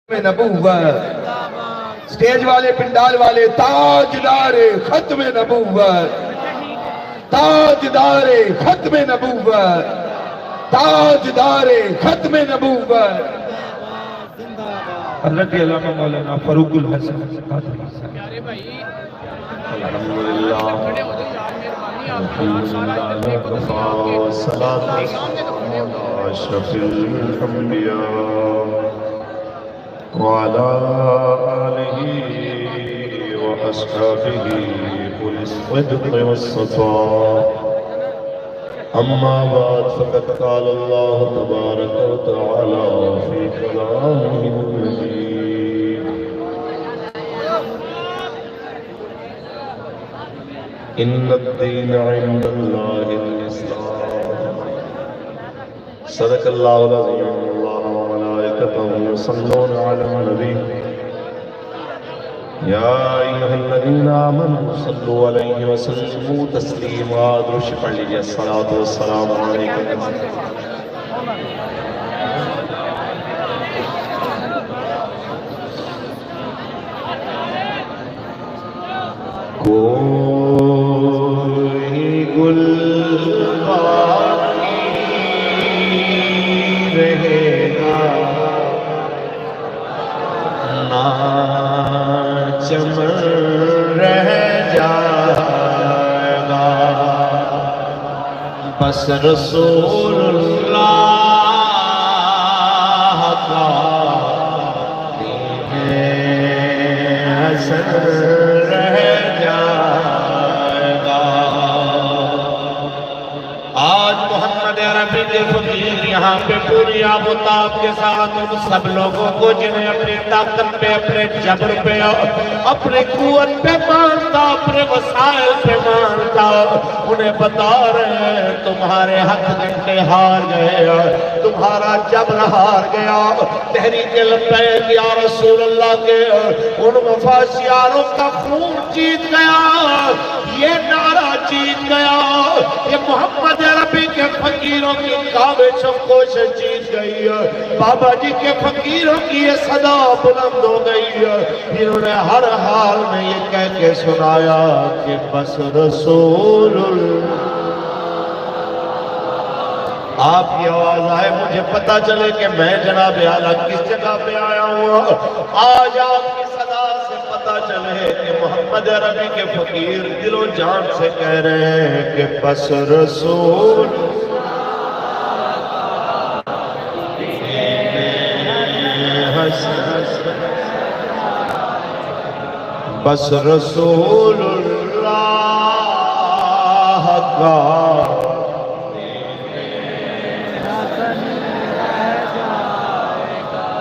میں نبوت، سٹیج والے پنڈال والے تاجدار ختم نبوت، تاجدار ختم نبوت، تاجدار ختم نبوت حضرت علامہ مولانا فاروق الحسن الحمدللہ والصلاة والسلام على أشرف الأنبياء وعلى آله وأصحابه أولي الصدق والصفاء أما بعد فقد قال الله تبارك وتعالى في كلامه المجيد إن الدين عند الله الإسلام صدق الله العظيم الله وملائكته يصلون على النبي يا أيها الذين آمنوا صلوا عليه وسلموا تسليما درش پڑھ لیجیے الصلاة والسلام علیکم کوئی گل باقی رہے گا نہ چمن رہ جائے گا بس رسول اللہ کا دین حسن رہ جائے گا آج محمد عربی کے فقیر یہاں پہ پوری آب و تاب کے ساتھ ان سب لوگوں کو جنہیں اپنی طاقت پہ اپنے جبر پہ اپنے قوت پہ مانتا اپنے وسائل پہ مانتا انہیں بتا رہے ہیں تمہارے حق ڈنڈے ہار گئے تمہارا جبر ہار گیا تحریک لبیک یا رسول اللہ کے ان مفاشیاروں کا خون جیت گیا یہ نعرہ جیت گیا یہ محمد عربی کے فقیروں کی کاوش و کوشش جیت گئی بابا جی کے فقیروں کی یہ صدا بلند ہو گئی انہوں نے ہر حال میں یہ کہہ کے سنایا کہ بس رسول آپ کی آواز آئے مجھے پتا چلے کہ میں جناب اعلیٰ کس جگہ پہ آیا ہوں آج آپ کی صدا سے پتا چلے کہ محمد عربی کے فقیر دل و جان سے کہہ رہے ہیں کہ بس رسول بس رسول اللہ کا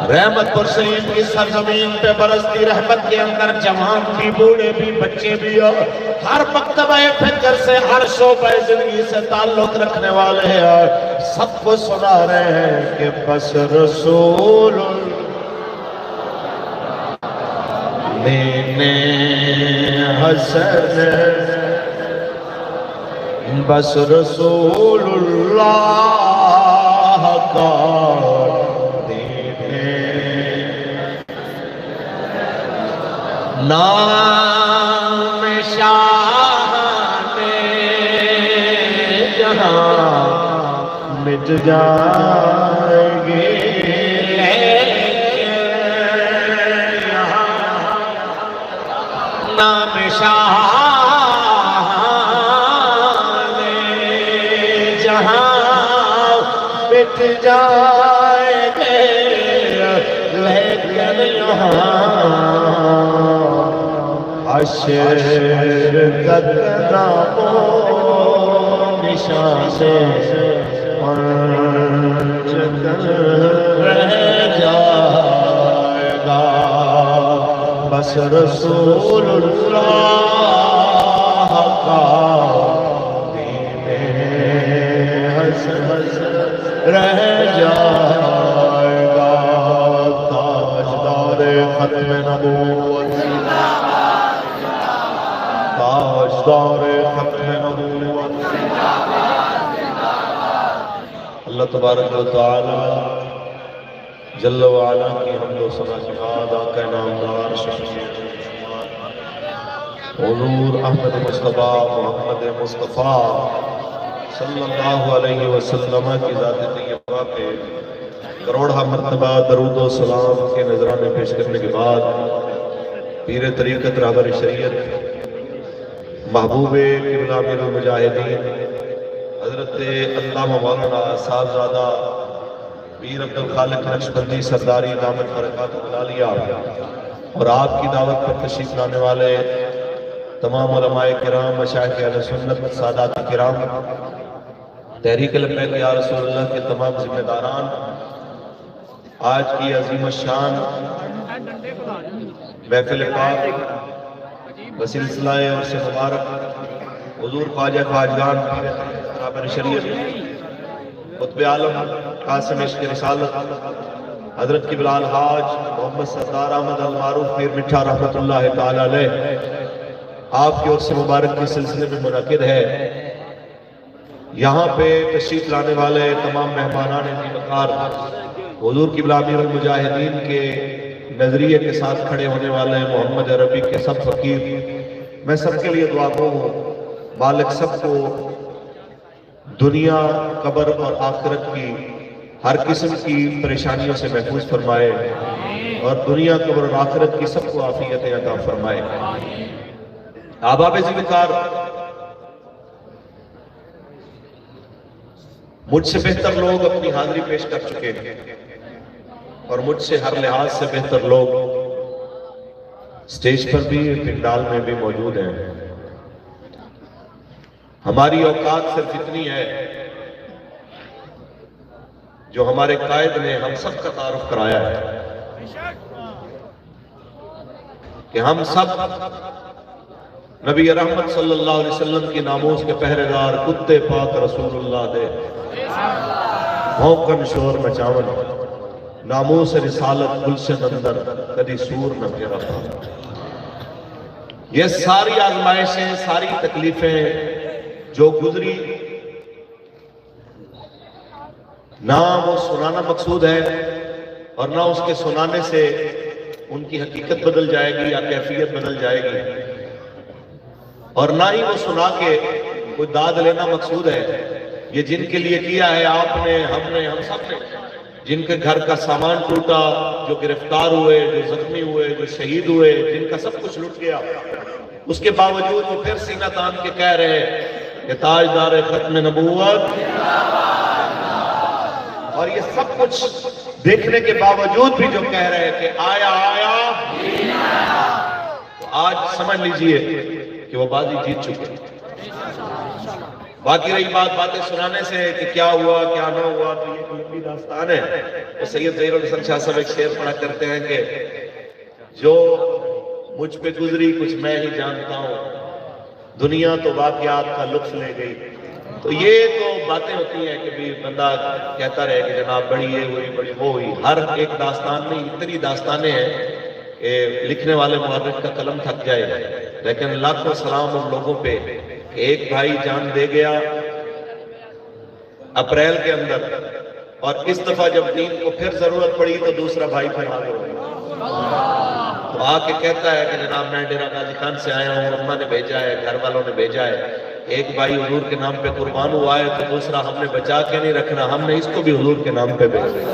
رحمت پر شریف کی سرزمین پہ برستی رحمت کے اندر جوان بھی بوڑھے بھی بچے بھی ہر مکتبہ فکر سے ہر شعبہ زندگی سے تعلق رکھنے والے ہیں سب کو سنا رہے ہیں کہ بس رسول دین حسن بس رسول اللہ کا نام شاہ جہاں مٹ جائے گی نام شاہ جہاں مٹ جائے گے لیکن یہاں حشر تک نامو نشان سے پنج رہ جائے گا بس رسول اللہ کا دین حسن رہ جائے گا تاجدار ختم نبوت تاجدار ختم نبوت اللہ تبارک و تعالی جل وعلا کی حمد و ثنا کے بعد آقا نامدار حضور احمد مصطفیٰ محمد مصطفیٰ صلی اللہ علیہ وسلم کی ذات طیبہ پہ کروڑہ مرتبہ درود و سلام کے نذرانے پیش کرنے کے بعد پیر طریقت رہبر شریعت محبوب قبلہ امیر المجاہدین حضرت علامہ مولانا صاحبزادہ پیر عبد الخالق نقشبندی سرداری دامت برکات العالیہ اور آپ کی دعوت پر تشریف لانے والے تمام علماء کرام مشائخ اہل سنت سادات کرام تحریک لبیک یا رسول اللہ کے تمام ذمہ داران آج کی عظیم الشان محفل پاک بسلسلہ عرص مبارک حضور خواجہ خواجگان رہبر شریعت قطب عالم قاسم عشق رسالت حضرت قبلہ الحاج محمد سردار احمد المعروف پیر مٹھا رحمت اللہ تعالی علیہ آپ کے عرص مبارک کے سلسلے میں منعقد ہے۔ یہاں پہ تشریف لانے والے تمام مہمانان وقار حضور قبلہ امیر المجاہدین کے نظریے کے ساتھ کھڑے ہونے والے محمد عربی کے سب فقیر، میں سب کے لیے دعا گو ہوں مالک سب کو دنیا قبر اور آخرت کی ہر قسم کی پریشانیوں سے محفوظ فرمائے اور دنیا قبر اور آخرت کی سب کو عافیت عطا فرمائے۔ احباب ذکر مجھ سے بہتر لوگ اپنی حاضری پیش کر چکے ہیں اور مجھ سے ہر لحاظ سے بہتر لوگ سٹیج پر بھی پنڈال میں بھی موجود ہیں۔ ہماری اوقات صرف اتنی ہے جو ہمارے قائد نے ہم سب کا تعارف کرایا ہے کہ ہم سب نبی رحمت صلی اللہ علیہ وسلم کی ناموس کے پہرے دار کتے پاک رسول اللہ دے بھونکن شور مچاون ناموس رسالت گلشن اندر کدی سور نہ پھیرا تھا۔ یہ ساری آزمائشیں ساری تکلیفیں جو گزری نہ وہ سنانا مقصود ہے اور نہ اس کے سنانے سے ان کی حقیقت بدل جائے گی یا کیفیت بدل جائے گی اور نہ ہی وہ سنا کے کوئی داد لینا مقصود ہے۔ یہ جن کے لیے کیا ہے آپ نے ہم نے ہم سب نے، جن کے گھر کا سامان ٹوٹا، جو گرفتار ہوئے، جو زخمی ہوئے، جو شہید ہوئے، جن کا سب کچھ لٹ گیا، اس کے باوجود وہ پھر سینہ تان کے کہہ رہے کہ تاجدار ختم نبوت، اور یہ سب کچھ دیکھنے کے باوجود بھی جو کہہ رہے کہ آیا آیا، تو آج سمجھ لیجئے کہ وہ بازی جیت چکے۔ باقی رہی باتیں سنانے سے کہ کیا ہوا کیا نہ ہوا، تو یہ لمبی داستان ہے۔ تو سید ظہیر الحسن شاہ صاحب ایک شعر پڑھا کرتے ہیں کہ جو مجھ پہ گزری کچھ میں ہی جانتا ہوں، دنیا تو واقعات کا لطف لے گئی۔ تو یہ تو باتیں ہوتی ہیں کہ بھی بندہ کہتا رہے کہ جناب بڑی یہ ہوئی بڑی وہ ہوئی، ہر ایک داستان میں اتنی داستانیں ہیں کہ لکھنے والے مورخ کا قلم تھک جائے، لیکن لاکھوں سلام ان لوگوں پہ کہ ایک بھائی جان دے گیا اپریل کے اندر، اور اس دفعہ جب دین کو پھر ضرورت پڑی تو دوسرا بھائی پھر آ گیا، تو آ کے کہتا ہے کہ جناب میں ڈیرہ غازی خان سے آیا ہوں، اماں نے بھیجا ہے، گھر والوں نے بھیجا ہے، ایک بھائی حضور کے نام پہ قربان ہوا ہے تو دوسرا ہم نے بچا کے نہیں رکھنا، ہم نے اس کو بھی حضور کے نام پہ بھیج دیا۔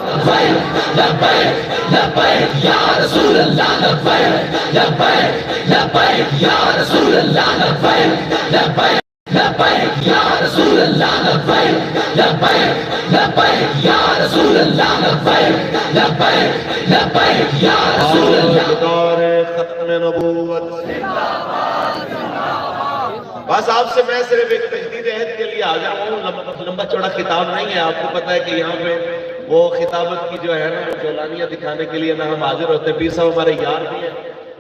لبیک لبیک یا رسول اللہ، لبیک لبیک لبیک یا رسول اللہ، لبیک لبیک لبیک یا رسول اللہ، لبیک لبیک لبیک یا رسول اللہ، لبیک لبیک لبیک یا رسول اللہ۔ تاجدار ختم نبوت، بس آپ سے میں صرف ایک تجدید عہد کے لیے حاضر ہوں، لمبا چوڑا خطاب نہیں ہے۔ آپ کو پتا ہے کہ یہاں پہ وہ خطابت کی جو ہے نا جولانیاں دکھانے کے لیے نہ ہم حاضر ہوتے ہیں، پیر صاحب ہمارے یار بھی ہیں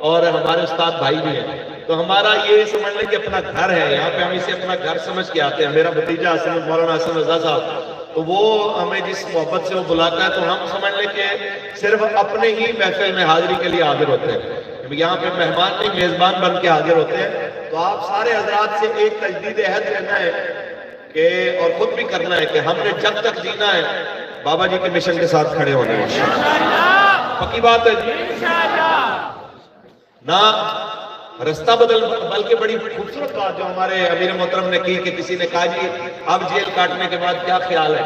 اور ہمارے استاد بھائی بھی ہیں، تو ہمارا یہ سمجھ لیں کہ اپنا گھر ہے، یہاں پہ ہم اسے اپنا گھر سمجھ کے آتے ہیں۔ میرا بھتیجا مولانا حسن رضا صاحب، تو وہ ہمیں جس محبت سے وہ بلاتا ہے تو ہم سمجھ لیں کہ صرف اپنے ہی محفل میں حاضری کے لیے حاضر ہوتے ہیں، یہاں پہ مہمان نہیں میزبان بن کے حاضر ہوتے ہیں۔ تو آپ سارے حضرات سے ایک تجدید عہد لینا ہے کہ اور خود بھی کرنا ہے کہ ہم نے جب تک جینا ہے بابا جی کے مشن کے ساتھ کھڑے ہونے ہیں، پکی بات ہے جی۔ نہ رستہ بدل، بلکہ بڑی خوبصورت بات جو ہمارے امیر محترم نے کی کہ کسی نے کہا جی اب جیل کاٹنے کے بعد کیا خیال ہے،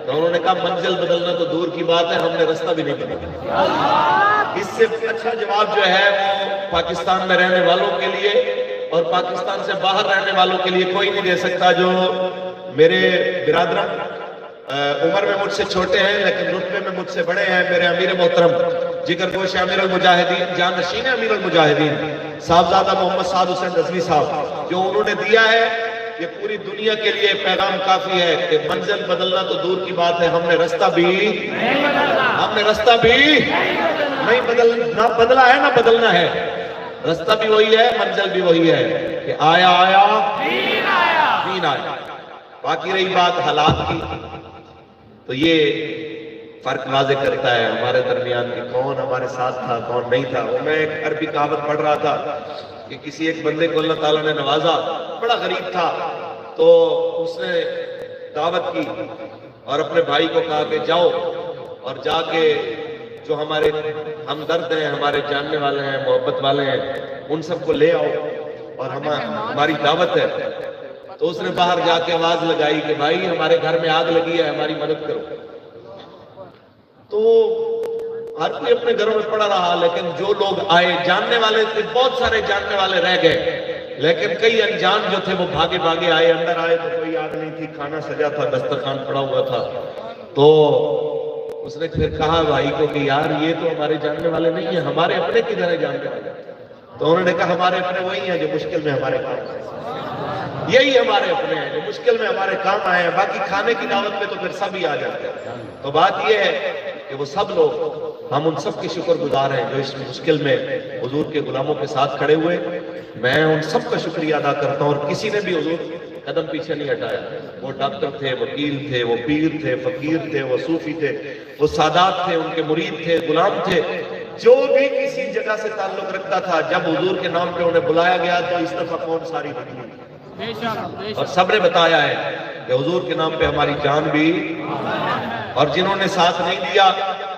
تو انہوں نے کہا منزل بدلنا تو دور کی بات ہے، ہم نے رستہ بھی نہیں بدلا۔ اس سے اچھا جواب جو ہے وہ پاکستان میں رہنے والوں کے لیے اور پاکستان سے باہر رہنے والوں کے لیے کوئی نہیں دے سکتا۔ جو میرے برادران عمر میں مجھ سے چھوٹے ہیں لیکن رتبے میں مجھ سے بڑے ہیں، میرے امیر محترم جگر گوش امیر المجاہدین، جان نشین امیر المجاہدین صاحبزادہ محمد سعد حسین رضوی صاحب، جو انہوں نے دیا ہے یہ پوری دنیا کے لیے پیغام کافی ہے کہ منزل بدلنا تو دور کی بات ہے، ہم نے رستہ بھی نہیں بدلا ہے، نہ بدلنا ہے۔ رستہ بھی وہی ہے، منزل بھی وہی ہے کہ آیا دین آیا۔ باقی رہی بات حالات کی تو یہ فرق واضح کرتا ہے ہمارے درمیان کہ کون ہمارے ساتھ تھا کون نہیں تھا۔ وہ میں ایک عربی کہاوت پڑھ رہا تھا کہ کسی ایک بندے کو اللہ تعالیٰ نے نوازا، بڑا غریب تھا، تو اس نے دعوت کی اور اپنے بھائی کو کہا کہ جاؤ اور جا کے جو ہمارے ہمدرد ہیں، ہمارے جاننے والے ہیں، محبت والے ہیں، ان سب کو لے آؤ اور ہماری دعوت ہے۔ تو اس نے باہر جا کے آواز لگائی کہ بھائی ہمارے گھر میں آگ لگی ہے، ہماری مدد کرو۔ تو ہر کوئی اپنے گھروں میں پڑا رہا، لیکن جو لوگ آئے جاننے والے تھے، بہت سارے جاننے والے رہ گئے، لیکن کئی انجان جو تھے وہ بھاگے آئے۔ اندر آئے تو کوئی آگ نہیں تھی، کھانا سجا تھا، دسترخوان پڑا ہوا تھا۔ تو اس نے پھر کہا بھائی کو کہ یار یہ تو ہمارے جاننے والے نہیں ہیں، ہمارے اپنے کدھر ہے جاننے والے؟ تو انہوں نے کہا ہمارے اپنے وہی ہیں جو مشکل میں ہمارے کام آئے، یہی ہمارے اپنے ہیں جو مشکل میں ہمارے کام آئے ہیں، باقی کھانے کی دعوت پہ تو پھر سب ہی آ جاتے ہیں۔ تو بات یہ ہے کہ وہ سب لوگ، ہم ان سب کے شکر گزار ہیں جو اس مشکل میں حضور کے غلاموں کے ساتھ کھڑے ہوئے۔ میں ان سب کا شکریہ ادا کرتا ہوں، اور کسی نے بھی حضور قدم پیچھے نہیں ہٹایا۔ وہ ڈاکٹر تھے، وکیل تھے، وہ پیر تھے، فقیر تھے، وہ صوفی تھے، وہ سادات تھے، ان کے مرید تھے، غلام تھے، جو بھی کسی جگہ سے تعلق رکھتا تھا، جب حضور کے نام پہ انہیں بلایا گیا تو اس دفعہ قوم ساری بدلی، اور سب نے بتایا ہے کہ حضور کے نام پہ ہماری جان بھی، اور جنہوں نے ساتھ نہیں دیا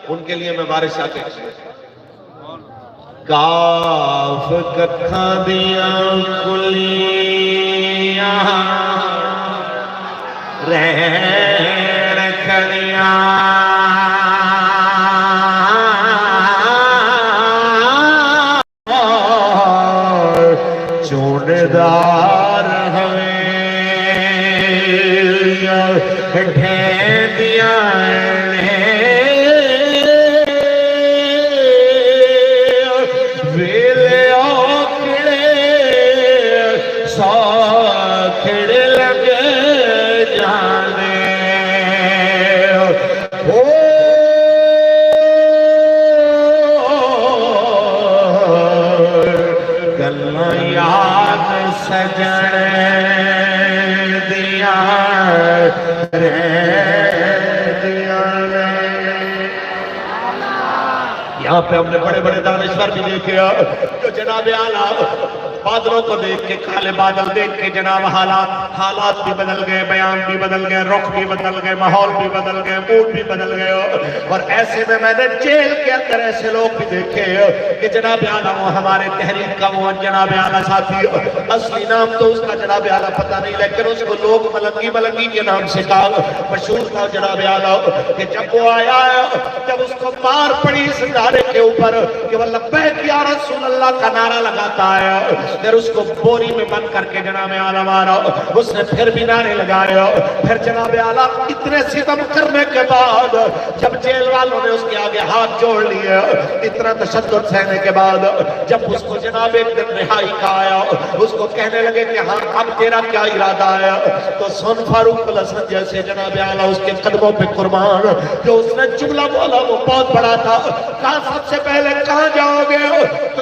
ان کے لیے میں بارش آ کے کاف ککھاں دیاں کلیاں رہن کھڑیاں چوندار ہوئے ڈھیندیاں سجن دیا یہاں پہ ہم نے بڑے بڑے دانشور بھی دیکھے جو جناب اعلیٰ بادلوں کو دیکھ کے، کالے بادل دیکھ کے جناب حالات بھی بدل گئے، بیان بھی بدل گئے، رخ بھی بدل گئے، ماحول بھی بدل گئے، موڈ بھی بدل گئے۔ اور ایسے میں نے جیل کے اندر ایسے لوگ بھی دیکھے کہ جناب اعلیٰ وہ ہمارے تحریک کا وہ جناب اعلیٰ ساتھی، اصلی نام تو اس کا جناب اعلیٰ پتہ نہیں، لیکن اس کو لوگ ملنگی کے نام سے کہا مشہور تھا جناب اعلیٰ، کہ جب وہ آیا، جب اس کو مار پڑی اس نعرے کے اوپر کہ وہ لبیک یا رسول اللہ کا نعرہ لگاتا ہے، پھر اس کو بوری میں بند کر کے جناب اعلیٰ مارا، اس نے پھر بھی نعرے لگائے، پھر جناب اعلیٰ اتنے ستم کرنے کے بعد جب جیل والوں نے اس کے آگے ہاتھ جوڑ لیے، اتنا تشدد سہنے کے بعد جب اس کو جناب ایک دن رہائی کا آیا، اس کو کہنے لگے کہ ہاں اب تیرا کیا ارادہ ہے، تو سن فاروق الحسن جیسے جناب اعلیٰ اس کے قدموں پہ قربان، جو اس نے جملہ بولا وہ بہت بڑا تھا، کہا سب سے پہلے کہاں جاؤ گے؟ تو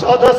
14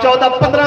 14-15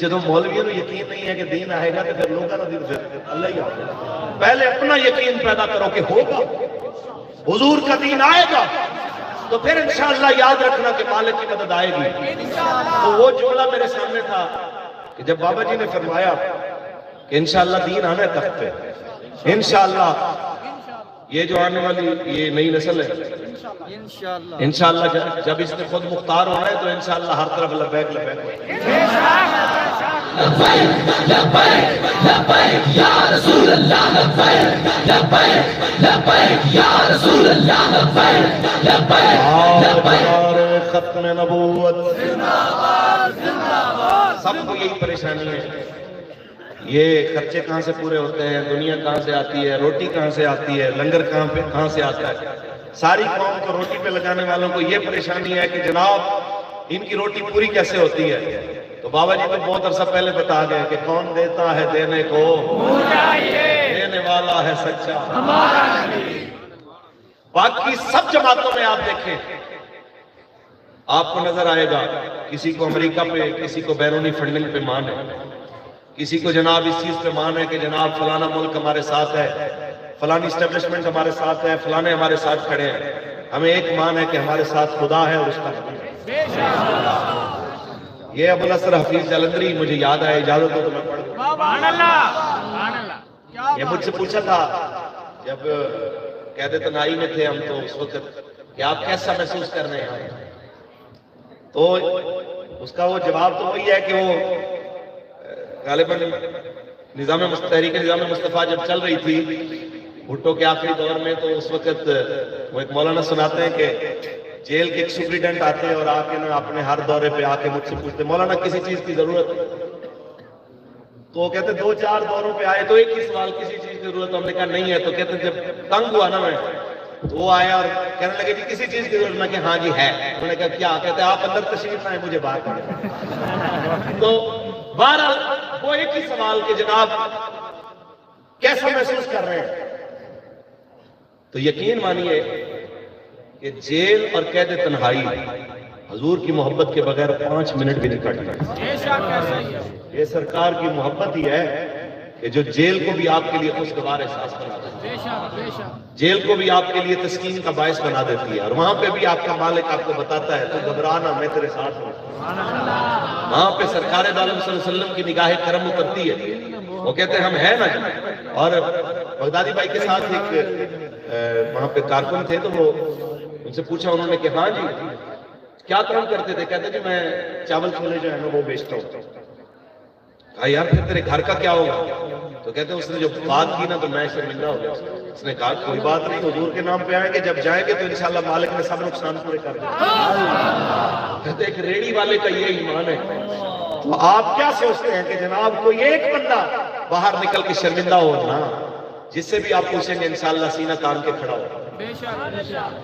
جدو مولویوں کو یقین نہیں ہے کہ دین آئے گا تو پھر لوگوں کا دین پھر اللہ ہی آئے گا. پہلے اپنا یقین پیدا کرو کہ ہوگا حضور کا دین آئے گا تو پھر انشاءاللہ یاد رکھنا کہ مالک کی مدد آئے گی. تو وہ جملہ میرے سامنے تھا کہ جب بابا جی نے فرمایا کہ انشاءاللہ دین آنا ہے تخت پہ, انشاءاللہ یہ جو آنے والی یہ نئی نسل ہے انشاءاللہ جب اس نے خود مختار ہونا ہے تو انشاءاللہ ہر طرف لبیک لبیک. لبیک لبیک لبیک یا رسول اللہ, لبیک لبیک لبیک یا رسول اللہ, لبیک لبیک لبیک. ختم نبوت سب کو یہی پریشانی ہے, یہ خرچے کہاں سے پورے ہوتے ہیں, دنیا کہاں سے آتی ہے, روٹی کہاں سے آتی ہے, لنگر کہاں سے آتا ہے. ساری قوم کو روٹی پہ لگانے والوں کو یہ پریشانی ہے کہ جناب ان کی روٹی پوری کیسے ہوتی ہے. تو بابا جی تو بہت عرصہ پہلے بتا گئے کہ کون دیتا ہے دینے کو, دینے والا ہے سچا. باقی سب جماعتوں میں آپ دیکھیں آپ کو نظر آئے گا کسی کو امریکہ پہ, کسی کو بیرونی فنڈنگ پہ مان ہے, کسی کو جناب اس چیز پہ مان ہے کہ جناب فلانا ملک ہمارے ساتھ ہے, فلانی اسٹیبلشمنٹ ہمارے ساتھ ہے, فلانے ہمارے ساتھ کھڑے ہیں. ہمیں ایک مان ہے کہ ہمارے ساتھ خدا ہے اور اس کا حبیب ہے. یہ ابو نصر حفیظ جلندری مجھے یاد آیا, اجازت ہو تو میں پڑھ دوں. یہ مجھ سے پوچھا تھا جب قید تنہائی میں تھے ہم تو اس وقت کہ آپ کیسا محسوس کر رہے ہیں, تو اس کا وہ جواب تو وہی ہے کہ وہ غالباً تحریک نظام مصطفیٰ جب چل رہی تھی بھٹو کے آخری دور میں, تو اس وقت وہ ایک مولانا سناتے ہیں کہ جیل کے ایک سپریڈنٹ آتے ہیں اور آ کے نا اپنے ہر دورے پہ آ کے مجھ سے پوچھتے مولانا کسی چیز کی ضرورت ہے, تو وہ کہتے 2-4 دوروں پہ آئے تو ایک ہی سوال کسی چیز کی ضرورت, ہم نے کہا نہیں ہے. تو کہتے جب تنگ ہوا نا میں تو وہ آیا اور کہنے لگے کہ کسی چیز کی ضرورت, میں کہ ہاں جی ہے. انہوں نے کہا کیا, کہتے آپ اندر تشریف لائیں مجھے باہر کریں. تو بہرحال وہ ایک ہی سوال کہ جناب کیسا محسوس کر رہے ہیں. تو یقین مانیے کہ جیل اور قید تنہائی حضور کی محبت کے بغیر 5 منٹ بھی نہیں کٹ. یہ سرکار کی محبت ہی ہے کہ جو جیل کو بھی آپ کے لیے خوشگوار احساس بنا دیتی ہے, جیل کو بھی آپ کے لیے تسکین کا باعث بنا دیتی ہے, اور وہاں پہ بھی آپ کا مالک آپ کو بتاتا ہے تو گھبرانا میں تیرے ساتھ ہوں. وہاں پہ سرکار دو عالم صلی اللہ علیہ وسلم کی نگاہ کرم اترتی ہے, وہ کہتے ہیں ہم ہیں نا. اور بغدادی بھائی کے ساتھ ایک وہاں پہ کارکن تھے, تو وہ ان سے پوچھا انہوں نے کہ ہاں جی کیا کام کرتے تھے, کہتے جی میں چاول چھولے جو ہے نا وہ بیچتا ہوں. کہا یار پھر تیرے گھر کا کیا ہوگا, تو کہتے ہیں اس نے جو بات کی نا تو میں شرمندہ ہو گیا. اس نے کہا کوئی بات نہیں, حضور کے نام پہ آئیں گے, جب جائیں گے تو انشاءاللہ مالک نے سب نقصان پورے کر دیں. کہتے ایک ریڑی والے کا یہ ایمان ہے. تو آپ کیا سوچتے ہیں کہ جناب کوئی ایک بندہ باہر نکل کے شرمندہ ہو نا, جس سے بھی آپ پوچھیں گے انشاءاللہ سینہ تان کے کھڑا ہو,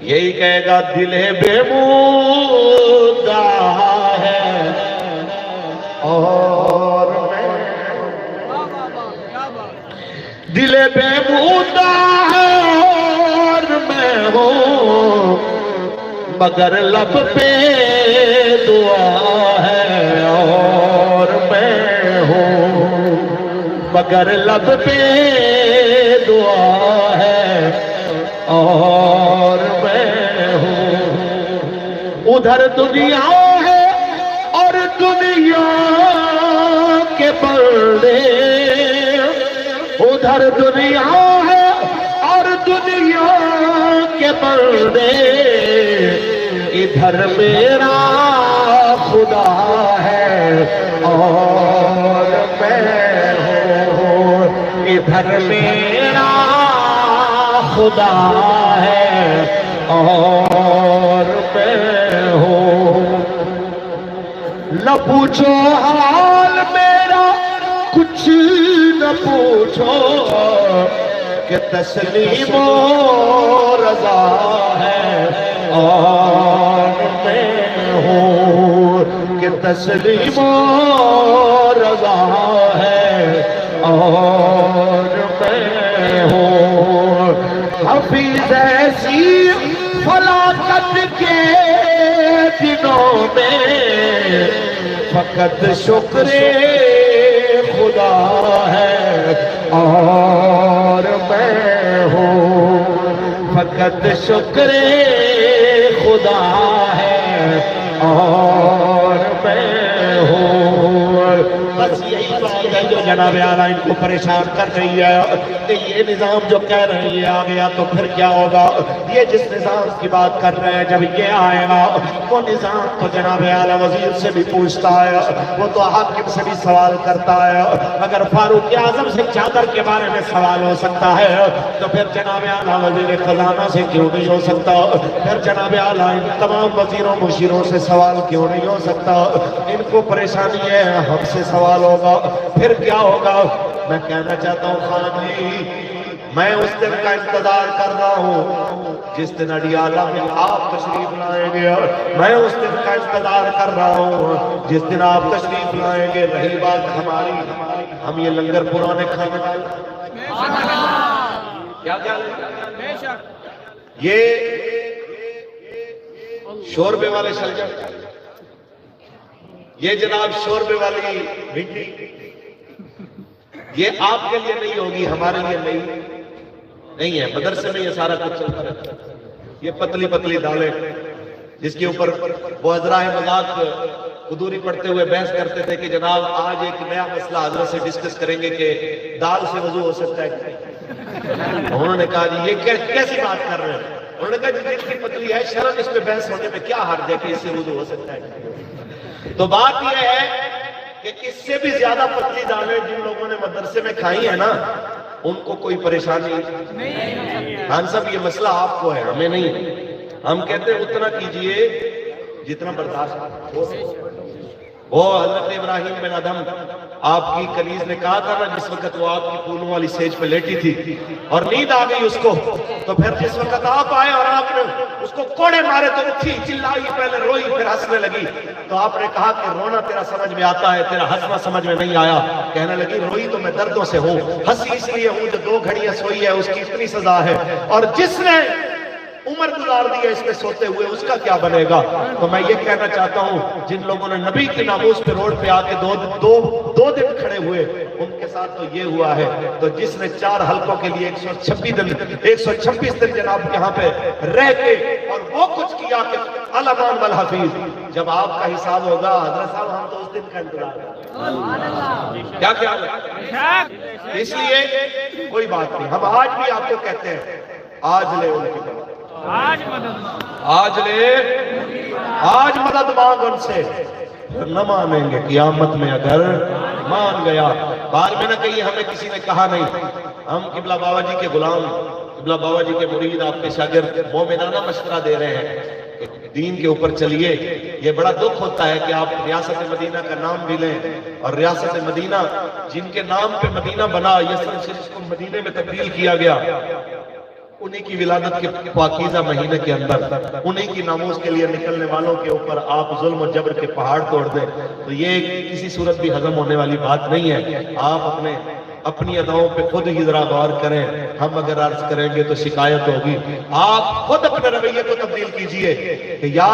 یہی کہے گا دل بے مودہ ہے اور دل بے مودہ ہے اور میں ہوں, مگر لب پہ دعا ہے اور میں ہوں, مگر لب پہ دعا ہے اور میں ہوں. ادھر دنیا ہے اور دنیا کے پردے, ادھر دنیا ہے اور دنیا کے پردے, ادھر میرا خدا ہے اور میں ہوں, ادھر میرا خدا ہے اور میں ہوں. نہ پوچھو حال میرا کچھ نہ پوچھو کہ تسلیم و رضا ہے اور میں ہوں, کہ تسلیم و رضا ہے اور میں ہوں. حفیظ ایسی فلاکت کے دنوں میں فقط شکر خدا ہے اور میں ہوں، فقط شکر خدا ہے اور میں ہوں۔ بس یہی بات ہے جو جناب اعلیٰ ان کو پریشان کر رہی ہے کہ یہ نظام جو کہہ رہے ہیں یہ آ گیا تو پھر کیا ہوگا۔ یہ جس نظام کی بات کر رہے ہیں جب یہ آئے گا وہ نظام تو جناب اعلیٰ وزیر سے بھی پوچھتا ہے، وہ تو حاکم سے بھی سوال کرتا ہے۔ اگر فاروق اعظم سے چادر کے بارے میں سوال ہو سکتا ہے تو پھر جناب اعلیٰ وزیر خزانہ سے کیوں نہیں ہو سکتا؟ پھر جناب اعلیٰ ان تمام وزیروں مشیروں سے سوال کیوں نہیں ہو سکتا؟ ان کو پریشانی ہے، ہم سے سوال ہوگا پھر کیا ہوگا؟ میں کہنا چاہتا ہوں خان جی، میں اس دن کا انتظار کر رہا ہوں جس دن اڈیالہ میں آپ تشریف لائیں گے، میں اس دن کا انتظار کر رہا ہوں جس دن آپ تشریف لائیں گے۔ رہی بات ہماری، ہم یہ لنگر پرانے کھانے کیا یہ شوربے والے شلجم، یہ جناب شوربے والی بھنڈی، یہ آپ کے لیے نہیں ہوگی، ہمارے لیے نہیں ہے۔ مدرسے میں یہ سارا کچھ چلتا رہتا ہے۔ یہ پتلی پتلی دالیں جس کے اوپر وہ حضرائے مذاق قدوری پڑھتے ہوئے بحث کرتے تھے کہ جناب آج ایک نیا مسئلہ حضرت سے ڈسکس کریں گے کہ دال سے وضو ہو سکتا ہے۔ انہوں نے کہا جی یہ کیسی بات کر رہے ہیں؟ انہوں نے کہا جی اتنی پتلی ہے، شرم اس پہ بحث ہونے میں کیا حرج ہے کہ اس سے وضو ہو سکتا ہے؟ تو بات یہ ہے کہ اس سے بھی زیادہ پتلی دالیں جن لوگوں نے مدرسے میں کھائی ہیں نا ان کو کوئی پریشانی نہیں۔ خان صاحب یہ مسئلہ آپ کو ہے، ہمیں نہیں۔ ہم کہتے ہیں اتنا کیجئے جتنا برداشت ہو۔ وہ حضرت ابراہیم بن ادھم آپ کی کنیز نے کہا تھا نا جس وقت وہ آپ کی پھولوں والی سیج پہ لیٹی تھی اور نیند آ گئی اس کو، تو پھر جس وقت آپ آئے اور آپ نے اس کو کوڑے مارے تو اٹھی، چلائی، پہلے روئی پھر ہنسنے لگی، تو آپ نے کہا کہ رونا تیرا سمجھ میں آتا ہے، تیرا ہنسنا سمجھ میں نہیں آیا۔ کہنے لگی روئی تو میں دردوں سے ہوں، ہنسی اس لیے ہوں جو 2 گھڑیاں سوئی ہے اس کی اتنی سزا ہے، اور جس نے عمر گزار دی ہے اس میں سوتے ہوئے اس کا کیا بنے گا؟ تو میں یہ کہنا چاہتا ہوں جن لوگوں نے نبی کی ناموس پہ روڈ پہ آ کے دو دن کھڑے ہوئے ان کے ساتھ تو یہ ہوا ہے، تو جس نے 4 حلقوں کے لیے 126 دن جناب یہاں پہ رہ کے اور وہ کچھ کیا کہ الامان والحفیظ، جب آپ کا حساب ہوگا حضرت صاحب ہم تو اس دن کا انتظار کیا کیا؟ اس لیے کوئی بات نہیں، ہم آج بھی آپ کو کہتے ہیں آج لے ان کی بات، آج مدد مانگ ان سے، نہ مانیں گے قیامت میں اگر مان گیا۔ بعد میں نہ کہیے ہمیں کسی نے کہا نہیں، ہم قبلہ بابا جی کے غلام، قبلہ بابا جی کے مرید، آپ کے شاگرد مومنانہ مشورہ دے رہے ہیں کہ دین کے اوپر چلیے۔ یہ بڑا دکھ ہوتا ہے کہ آپ ریاست مدینہ کا نام بھی لیں اور ریاست مدینہ جن کے نام پہ مدینہ بنا، یہ صرف کو مدینے میں تبدیل کیا گیا، انہی کی ولادت کے پاکیزہ مہینے کے اندر انہی کی ناموس کے لیے نکلنے والوں کے اوپر آپ ظلم و جبر کے پہاڑ توڑ دیں، تو یہ کسی صورت بھی ہضم ہونے والی بات نہیں ہے۔ آپ اپنی اداؤں پہ خود ہی ذرا غور کریں، ہم اگر عرض کریں گے تو شکایت ہوگی۔ آپ خود اپنے رویے کو تبدیل کیجئے کہ یا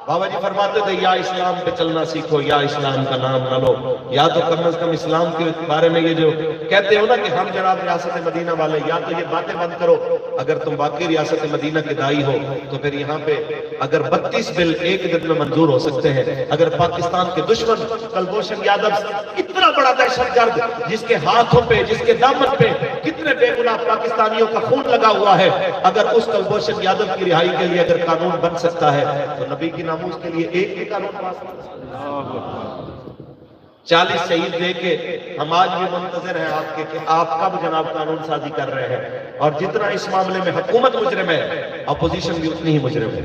بابا جی فرماتے تھے یا اسلام پہ چلنا سیکھو یا اسلام کا نام نہ لو، یا تو کم از کم اسلام کے بارے میں یہ جو کہتے ہو نا کہ ہم جناب ریاست مدینہ والے، یا تو یہ باتیں بند کرو۔ اگر تم واقعی ریاست مدینہ کے دائی ہو تو پھر یہاں پہ اگر 32 بل ایک دن میں منظور ہو سکتے ہیں، اگر پاکستان کے دشمن کلبھوشن یادو اتنا بڑا دہشت گرد جس کے ہاتھوں پہ، جس کے دامن پہ کتنے بے گناہ پاکستانیوں کا خون لگا ہوا ہے، اگر اس کلبھوشن یادو کی رہائی کے لیے اگر قانون بن سکتا ہے تو نبی کی ناموس کے لیے ایک قانون پاس 40 شہید دے کے ہم آج بھی منتظر ہیں آپ کے کہ آپ کب جناب قانون سازی کر رہے ہیں۔ اور جتنا اس معاملے میں حکومت مجرم ہے، اپوزیشن بھی اتنی ہی مجرم ہے۔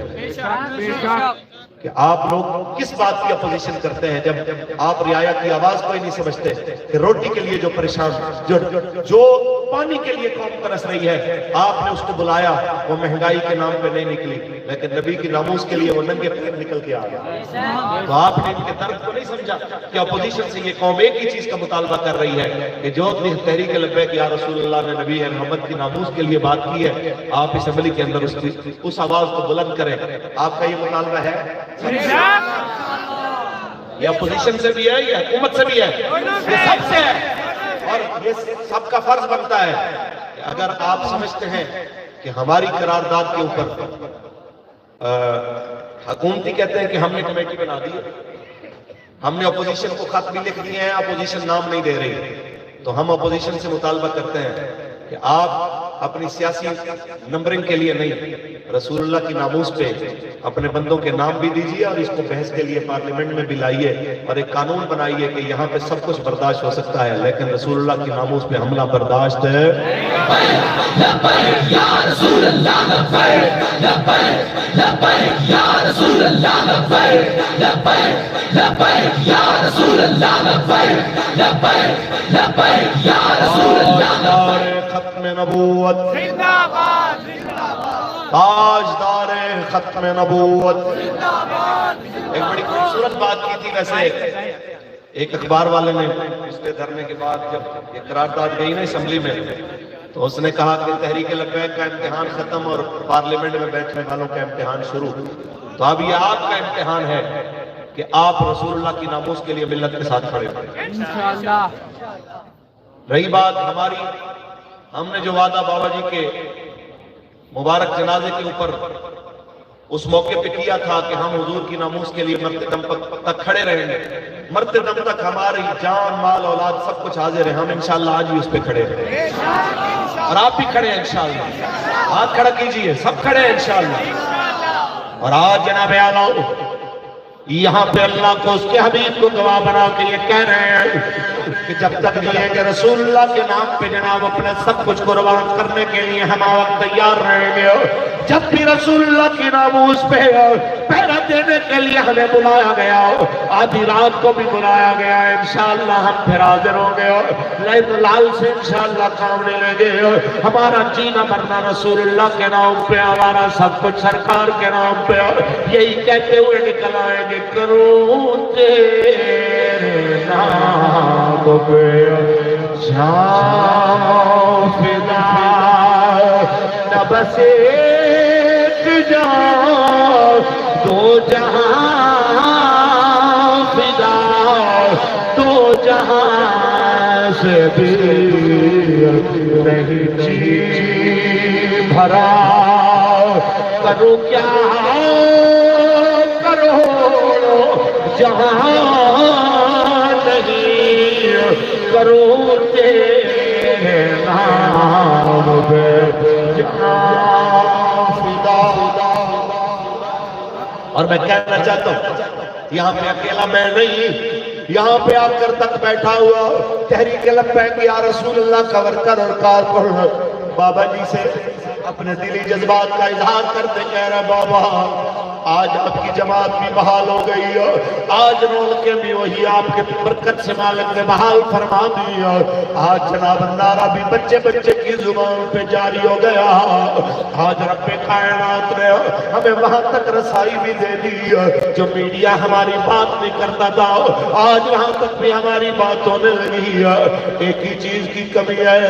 کہ آپ لوگ کس بات کی اپوزیشن کرتے ہیں جب آپ رعایا کی آواز کوئی نہیں سمجھتے کہ روٹی کے لیے جو پریشان، جو پانی کے لیے قوم ترس رہی ہے، آپ نے اس کو بلایا، وہ مہنگائی کے نام پہ نہیں نکلی، لیکن نبی کی ناموس کے لیے وہ ننگے پیر نکل کے آ گیا. تو آپ نے ان کے درد کو نہیں سمجھا کہ اپوزیشن سے یہ قوم ایک ہی چیز کا مطالبہ کر رہی ہے کہ جو تحریک لبیک یا رسول اللہ نے نبی محمد کی ناموس کے لیے بات کی ہے آپ اسمبلی کے اندر اس آواز کو بلند کریں. آپ کا یہ مطالبہ ہے؟ یہ اپوزیشن سے بھی ہے، یہ حکومت سے بھی ہے، یہ سب سے ہے. اور یہ سب کا فرض بنتا ہے کہ اگر آپ سمجھتے ہیں کہ ہماری قرارداد کے اوپر حکومتی کہتے ہیں کہ ہم نے کمیٹی بنا دی ہے، ہم نے اپوزیشن کو خط بھی لکھ دیے ہیں، اپوزیشن نام نہیں دے رہی، تو ہم اپوزیشن سے مطالبہ کرتے ہیں کہ آپ اپنی سیاسی نمبرنگ کے لیے نہیں، رسول اللہ کی ناموس پہ اپنے بندوں کے نام بھی دیجیے اور اس کو بحث کے لیے پارلیمنٹ میں بھی لائیے اور ایک قانون بنائیے کہ یہاں پہ سب کچھ برداشت ہو سکتا ہے لیکن رسول اللہ کی ناموس پہ حملہ برداشت ہے. لبیک یا رسول اللہ لبیک لبیک لبیک یا رسول اللہ لبیک لبیک لبیک یا رسول اللہ لبیک لبیک لبیک یا رسول اللہ لبیک. ختم نبوت زندہ باد، تاجدار ختم نبوت. ایک بڑی خوبصورت بات کی تھی ویسے ایک اخبار والے نے پچھلے دھرنے کے بعد جب یہ قرارداد گئی نا اسمبلی میں تو اس نے کہا کہ تحریک لبیک کا امتحان ختم اور پارلیمنٹ میں بیٹھنے والوں کا امتحان شروع. تو اب یہ آپ کا امتحان ہے کہ آپ رسول اللہ کی ناموس کے لیے ملت کے ساتھ کھڑے ہوں. رہی بات ہماری، ہم نے جو وعدہ بابا جی کے مبارک جنازے کے اوپر اس موقع پہ کیا تھا کہ ہم حضور کی ناموس کے لیے مرتے دم تک کھڑے رہیں گے، مرتے دم تک ہماری جان مال اولاد سب کچھ حاضر ہے، ہم انشاءاللہ آج بھی اس پہ کھڑے ہیں اور آپ بھی کھڑے ہیں انشاءاللہ. ہاتھ کھڑا کیجئے، سب کھڑے ہیں انشاءاللہ. اور آج جناب اعلیٰ یہاں پہ اللہ کو اس کے حبیب کو گواہ بنا کے یہ کہہ رہے ہیں کہ جب تک جو ہے کہ رسول اللہ کے نام پہ جناب اپنے سب کچھ قربان کرنے کے لیے ہم وقت تیار رہیں گے. جب بھی رسول اللہ کی ناموس پہ پہرا دینے کے لیے ہمیں بلایا گیا، آدھی رات کو بھی بلایا گیا، انشاءاللہ ہم پھر حاضر ہوں گے اور لائن لال سے انشاءاللہ کام لے لیں گے. ہمارا جینا مرنا رسول اللہ کے نام پہ، ہمارا سب کچھ سرکار کے نام پہ، یہی کہتے ہوئے نکل آئیں گے کروں تیرے نام پہ جان فدا، نہ بس ایک جان دو جہاں فدا، دو جہاں سے بھی نہیں جی بھرا. کروں کیا جہاں نہیں کروں تیرے نام پہ جہاں فدا. اور میں کہنا چاہتا ہوں یہاں پہ اکیلا میں نہیں، یہاں پہ آ کر تک بیٹھا ہوا تحریک لبیک یا رسول اللہ کا ورکر اور کارکن بابا جی سے اپنے دلی جذبات کا اظہار کرتے کہہ رہے بابا آج آپ کی جماعت بھی بحال ہو گئی ہے، آج رونقیں بھی وہی آپ کے برکت سے مالک نے بحال فرما دی ہے. آج جناب نعرہ بھی بچے بچے کی زبان پہ جاری ہو گیا. آج رب کائنات نے ہمیں وہاں تک رسائی بھی دے دی ہے جو میڈیا ہماری بات نہیں کرتا تھا، آج وہاں تک بھی ہماری بات ہونے لگی ہے. ایک ہی چیز کی کمی ہے،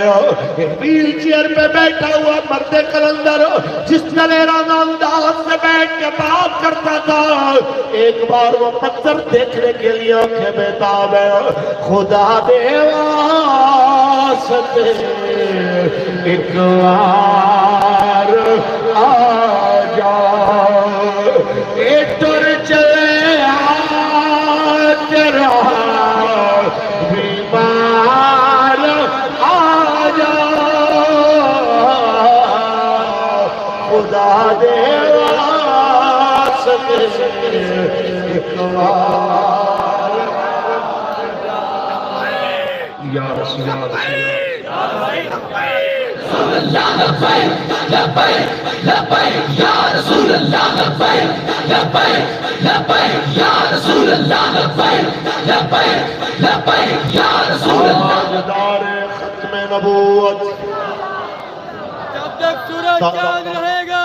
ویل چیئر پہ بیٹھا ہوا مرد کلندر جس دلیرانہ انداز سے بیٹھ کے بات کرتا تھا، ایک بار وہ منظر دیکھنے کے لیے آنکھیں بیتاب ہے. خدا دے واسطے ایک بار آ جاؤ، ایٹر چلے تیرا بیمار آ جاؤ. خدا دے یا رسول اللہ لبیک لبیک لبیک یا رسول اللہ لبیک لبیک لبیک یا رسول اللہ لبیک لبیک لبیک یا رسول اللہ. تاجدار ختم نبوت جب تک سورج چاند رہے گا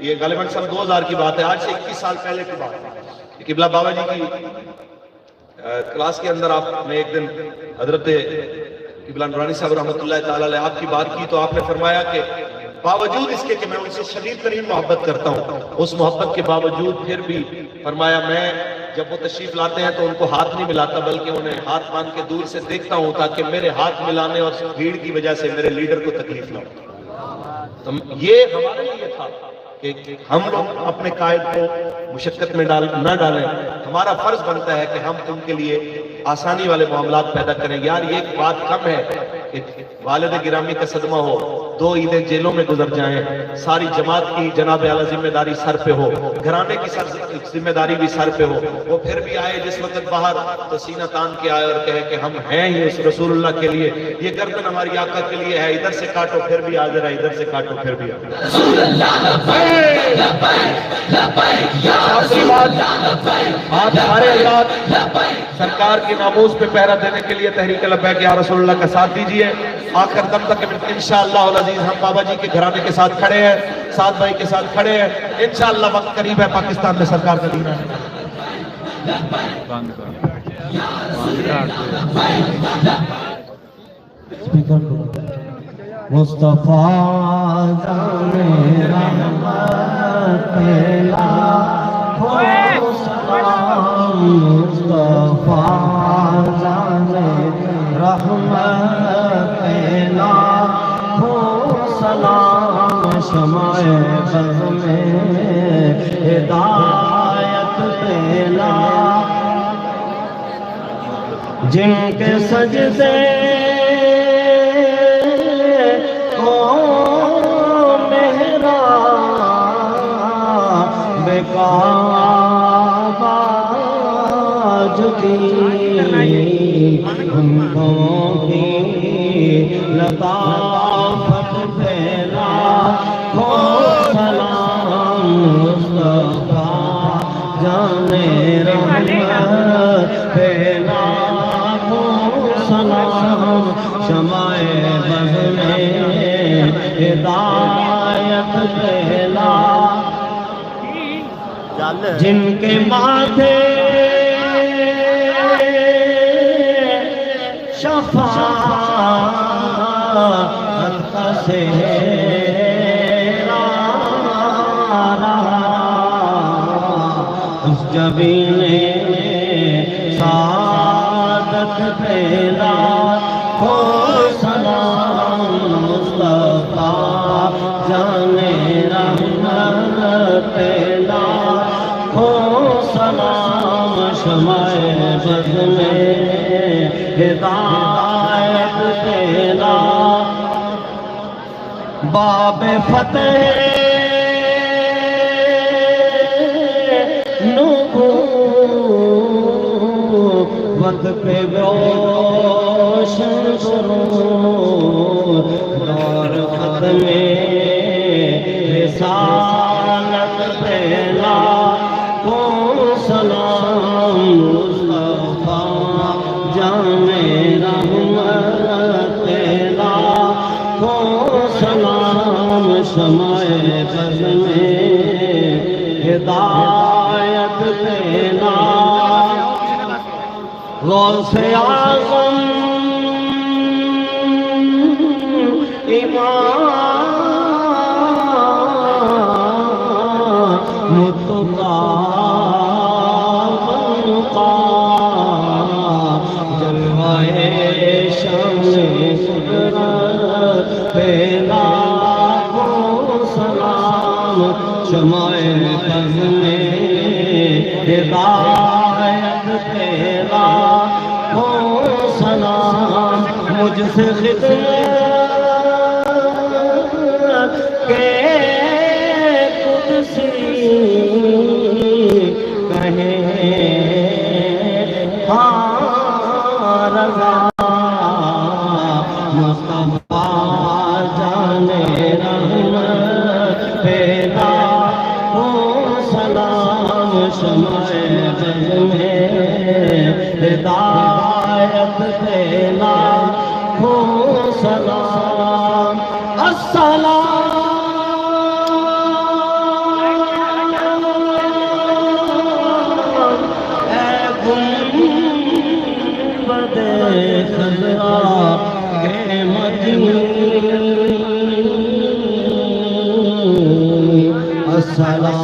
یہ غالباً سن 2000 کی بات ہے، آج سے 21 سال پہلے کی بات ہے۔ قبلہ بابا جی کی کلاس کے اندر آپ نے ایک دن حضرت قبلہ نورانی صاحب رحمۃ اللہ تعالیٰ علیہ آپ کی بات کی، تو آپ نے فرمایا کہ باوجود اس کے کہ میں ان سے شدید ترین محبت کرتا ہوں، اس محبت کے باوجود پھر بھی فرمایا میں جب وہ تشریف لاتے ہیں تو ان کو ہاتھ نہیں ملاتا، بلکہ انہیں ہاتھ باندھ کے دور سے دیکھتا ہوں تاکہ میرے ہاتھ ملانے اور بھیڑ کی وجہ سے میرے لیڈر کو تکلیف نہ ہو۔ تو یہ ہمارے لیے تھا کہ ہم لوگ اپنے قائد کو مشقت میں نہ ڈالیں، ہمارا فرض بنتا ہے کہ ہم ان کے لیے آسانی والے معاملات پیدا کریں۔ یار یہ ایک بات کم ہے کہ والد گرامی کا صدمہ ہو، 2 عیدیں جیلوں میں گزر جائیں، ساری جماعت کی جناب اعلیٰ ذمہ داری سر پہ ہو، گھرانے کی ذمہ داری بھی سر پہ ہو، وہ پھر بھی آئے جس وقت باہر تو سینہ تان کے آئے اور کہے کہ ہم ہیں ہی اس رسول اللہ کے لیے، یہ گردن ہماری آقا کے لیے ہے، ادھر سے کاٹو پھر بھی حاضر ہے، ادھر سے کاٹو پھر بھی حاضر ہے۔ رسول اللہ لبیک لبیک لبیک یا رسول اللہ لبیک آپ سارے حضرات لبیک سرکار کی ناموز پہ پہرا دینے کے لیے تحریک لبیک یا رسول اللہ کا ساتھ دیجئے۔ آخر دم تک انشاءاللہ العزیز ہم بابا جی کے گھرانے کے ساتھ کھڑے ہیں، سعد بھائی کے ساتھ کھڑے ہیں، انشاءاللہ وقت قریب ہے پاکستان میں سرکار کا دین ہے۔ مصطفیٰ جان رحمت پہلا ہو سلام، مصطفیٰ جان رحمت پہلا ہو سلام، شمع بز میں ہدایت پہلا، جن کے سجدے لطافت پھیلا ہو سلام، مصطفیٰ جان رحمت پھیلا ہو سلام، شمع بز میں ہدایت پھیلا، جن کے ماتھے شفاعت کا سہرا رہا، اس جبین سعادت پھیلا ہو سلام، مصطفیٰ جان رحمت پھیلا ہو سلام، شمع بز میں ہدایت پھیلا، باب فتح نبوت پہ روشن سرور، دور ختم رسالت پھیلا ہو سلام، مصطفیٰ جان رحمت پھیلا ہو سلام، شمع بز میں ہدایت پھیلا، غوث اعظم امام متقی پھیلا ہو سلام، شمع بز میں ہدایت پھیلا ہو سلام، مجھ سے خدمت کے قدسی کہیں ہاں رضا، مصطفیٰ جان رحمت پھیلا ہو سلام، شمع بز میں ہدایت پھیلا ہو سلام، السلام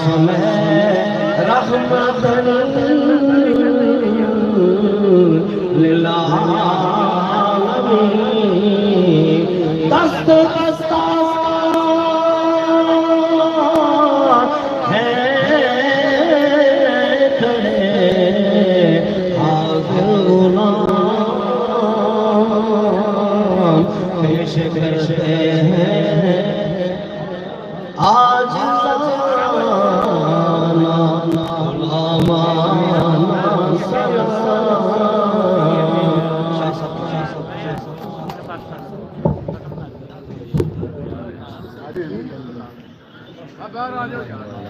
میں رحمت للعالمین دست دستہ ہے کھڑے حاضر غلام پیش کرتے ہیں آج زمانہ غلامان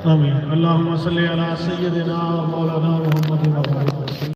آمین اللہم صلی علی سیدنا مولانا محمد